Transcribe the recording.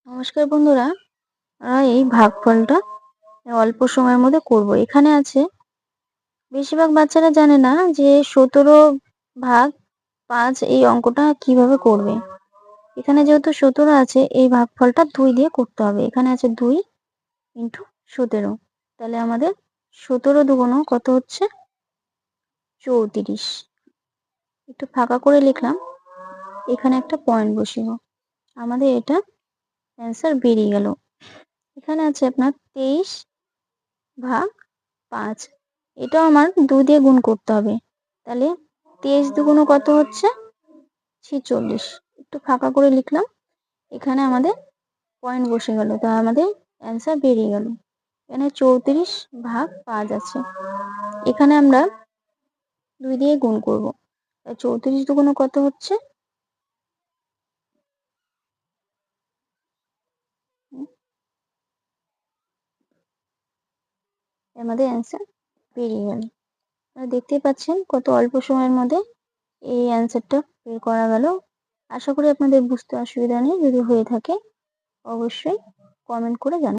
নমস্কার বন্ধুরা, এই ভাগফলটা অল্প সময়ের মধ্যে করব। এখানে আছে, বেশিরভাগ বাচ্চারা জানে না যে 17 ভাগ 5 এই অঙ্কটা কিভাবে করবে। এখানে যেহেতু 17 আছে, এই ভাগফলটা 2 দিয়ে করতে হবে। এখানে আছে 2 ইন্টু 17, তাহলে আমাদের 17 দুগুণ কত হচ্ছে? 34। একটু ফাঁকা করে লিখলাম, এখানে একটা পয়েন্ট বসিয়ে আমাদের এটা অ্যান্সার বেরিয়ে গেল। এখানে আছে আপনার 23/5, এটাও আমার 2 দিয়ে গুণ করতে হবে। তাহলে 23 দুগুণ কত হচ্ছে? 46। একটু ফাঁকা করে লিখলাম, এখানে আমাদের পয়েন্ট বসে গেল, তা আমাদের অ্যান্সার বেরিয়ে গেল। এখানে 34/5 আছে, এখানে আমরা 2 দিয়ে গুণ করব। 34 দুগুণ কত হচ্ছে? আমাদের অ্যান্সার বেরিয়ে গেল। দেখতেই পাচ্ছেন কত অল্প সময়ের মধ্যে এই অ্যান্সারটা বের করা গেল। আশা করি আপনাদের বুঝতে অসুবিধা নেই। যদি হয়ে থাকে অবশ্যই কমেন্ট করে জানাবেন।